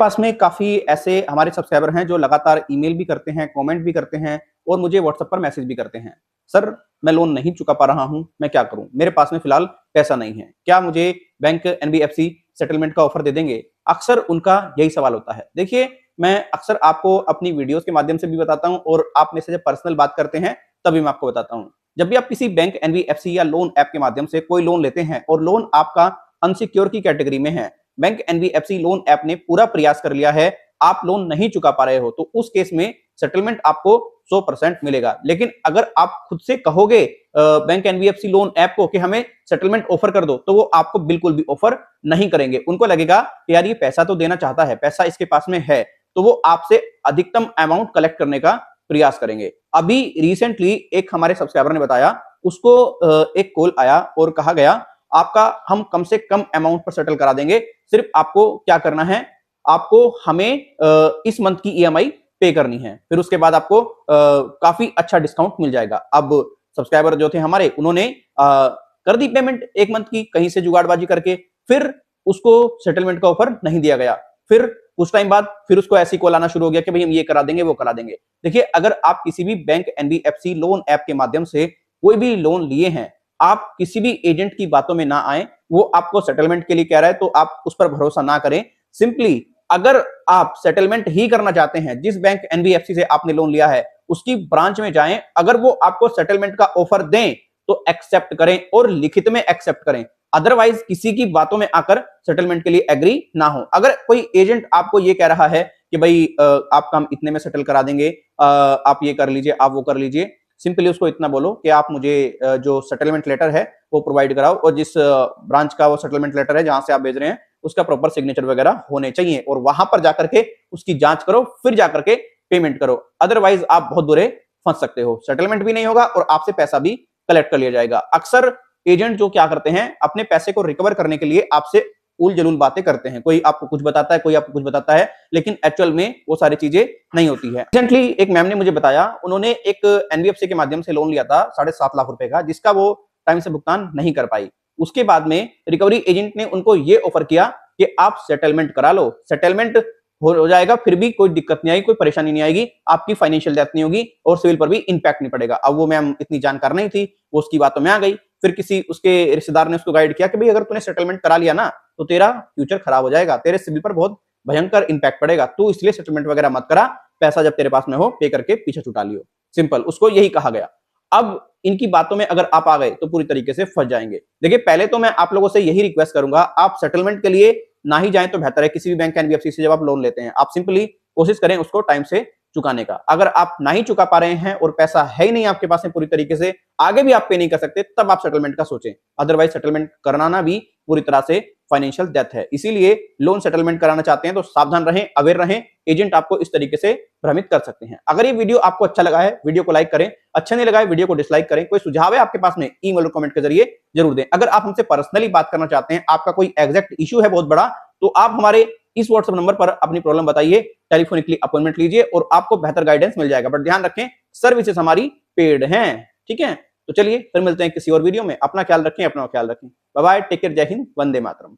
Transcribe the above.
पास में काफ़ी ऐसे हमारे सब्सक्राइबर हैं जो लगातार ईमेल भी करते हैं, कमेंट भी करते हैं और मुझे व्हाट्सएप पर मैसेज भी करते हैं। सर, मैं लोन नहीं चुका पा रहा हूँ, मैं क्या करूँ? मेरे पास में फिलहाल पैसा नहीं है। क्या मुझे बैंक एनबीएफसी सेटलमेंट का ऑफर दे देंगे? अक्सर उनका यही सवाल होता है। देखिए, मैं अक्सर आपको अपनी वीडियोज़ के माध्यम से भी बताता हूँ और आप मेरे से जब पर्सनल बात करते हैं, तभी मैं आपको बताता हूँ। जब भी आप किसी बैंक एनबीएफसी या लोन ऐप के माध्यम से कोई लोन लेते हैं और लोन आपका अनसिक्योर की कैटेगरी में है, बैंक एनबीएफसी लोन ऐप ने पूरा प्रयास कर लिया है, आप लोन नहीं चुका पा रहे हो, तो उस केस में सेटलमेंट आपको 100% मिलेगा। लेकिन अगर आप खुद से कहोगे बैंक एनबीएफसी लोन ऐप को कि हमें सेटलमेंट ऑफर कर दो, तो वो आपको बिल्कुल भी ऑफर नहीं करेंगे। उनको लगेगा कि यार ये पैसा तो देना चाहता है, पैसा इसके पास में है, तो वो आपसे अधिकतम अमाउंट कलेक्ट करने का प्रयास करेंगे। अभी रिसेंटली एक हमारे सब्सक्राइबर ने बताया, उसको एक कॉल आया और कहा गया आपका हम कम से कम अमाउंट पर सेटल करा देंगे, सिर्फ आपको क्या करना है, आपको हमें इस मंथ की ईएमआई पे करनी है, फिर उसके बाद आपको काफी अच्छा डिस्काउंट मिल जाएगा। अब सब्सक्राइबर जो थे हमारे, उन्होंने कर दी पेमेंट एक मंथ की कहीं से जुगाड़बाजी करके, फिर उसको सेटलमेंट का ऑफर नहीं दिया गया। फिर कुछ टाइम बाद फिर उसको ऐसी कॉल आना शुरू हो गया कि भाई हम ये करा देंगे, वो करा देंगे। देखिए, अगर आप किसी भी बैंक एनबीएफसी लोन ऐप के माध्यम से कोई भी लोन लिए हैं, आप किसी भी एजेंट की बातों में ना आए, वो आपको सेटलमेंट के लिए कह रहा है तो आप उस पर भरोसा ना करें। सिंपली अगर आप सेटलमेंट ही करना चाहते हैं, जिस बैंक एनबीएफसी से आपने लोन लिया है उसकी ब्रांच में जाएं, अगर वो आपको सेटलमेंट का ऑफर दें तो एक्सेप्ट करें और लिखित में एक्सेप्ट करें। अदरवाइज किसी की बातों में आकर सेटलमेंट के लिए एग्री ना हो। अगर कोई एजेंट आपको ये कह रहा है कि भाई आपका हम इतने में सेटल करा देंगे, आप ये कर लीजिए, आप वो कर लीजिए, सिंपली उसको इतना बोलो कि आप मुझे जो सेटलमेंट लेटर है वो प्रोवाइड कराओ और जिस ब्रांच का वो सेटलमेंट लेटर है जहां से आप भेज रहे हैं उसका प्रॉपर सिग्नेचर वगैरह होने चाहिए, और वहां पर जाकर के उसकी जांच करो, फिर जाकर के पेमेंट करो। अदरवाइज आप बहुत बुरे फंस सकते हो, सेटलमेंट भी नहीं होगा और आपसे पैसा भी कलेक्ट कर लिया जाएगा। अक्सर एजेंट जो क्या करते हैं, अपने पैसे को रिकवर करने के लिए आपसे उल जलूल बातें करते हैं। कोई आपको कुछ बताता है, कोई आपको कुछ बताता है, लेकिन एक्चुअल में वो सारी चीजें नहीं होती है। रिसेंटली एक मैम ने मुझे बताया, उन्होंने एक एनबीएफसी के माध्यम से लोन लिया था 7.5 लाख रुपए का, जिसका वो टाइम से भुगतान नहीं कर पाई। उसके बाद में रिकवरी एजेंट ने उनको ये ऑफर किया कि आप सेटलमेंट करा लो, सेटलमेंट हो जाएगा, फिर भी कोई दिक्कत नहीं आएगी, कोई परेशानी नहीं आएगी, आपकी फाइनेंशियल डेथ नहीं होगी और सिविल पर भी इंपैक्ट नहीं पड़ेगा। अब वो मैम इतनी जानकार नहीं थी, वो उसकी बातों में आ गई। फिर किसी उसके रिश्तेदार ने उसको गाइड किया कि भाई अगर तूने सेटलमेंट करा लिया ना तो तेरा फ्यूचर खराब हो जाएगा, तेरे सिविल पर बहुत भयंकर इंपैक्ट पड़ेगा, तू इसलिए सेटलमेंट वगैरह मत करा, पैसा जब तेरे पास में हो पे करके पीछे छुटा लियो। सिंपल, उसको यही कहा गया। अब इनकी बातों में अगर आप आ गए तो पूरी तरीके से फंस जाएंगे। देखिए, पहले तो मैं आप लोगों से यही रिक्वेस्ट करूंगा, आप सेटलमेंट के लिए ना ही जाएं तो बेहतर है। किसी भी बैंक एनबीएफसी से जब आप लोन लेते हैं, आप सिंपली कोशिश करें उसको टाइम से चुकाने का। अगर आप ना ही चुका पा रहे हैं और पैसा है ही नहीं आपके पास में पूरी तरीके से, आगे भी आप पे नहीं कर सकते, तब आप सेटलमेंट का सोचें। अदरवाइज सेटलमेंट कराना भी पूरी तरह से फाइनेंशियल डेथ है। इसीलिए लोन सेटलमेंट कराना चाहते हैं तो सावधान रहें, अवेयर रहें। एजेंट आपको इस तरीके से भ्रमित कर सकते हैं। अगर ये वीडियो आपको अच्छा लगा है, वीडियो को लाइक करें, अच्छा नहीं लगा है वीडियो को डिसलाइक करें। कोई सुझाव है आपके पास में, ईमेल और कमेंट के जरिए जरूर दें। अगर आप हमसे पर्सनली बात करना चाहते हैं, आपका कोई एग्जैक्ट इश्यू है बहुत बड़ा, तो आप हमारे इस व्हाट्सएप नंबर पर अपनी प्रॉब्लम बताइए, टेलीफोनिकली अपॉइंटमेंट लीजिए और आपको बेहतर गाइडेंस मिल जाएगा। बट ध्यान रखें, सर्विसेज हमारी पेड हैं, ठीक है? तो चलिए फिर मिलते हैं किसी और वीडियो में। अपना ख्याल रखें, अपना ख्याल रखें। बाय बाय, टेक केयर, जय हिंद, वंदे मातरम।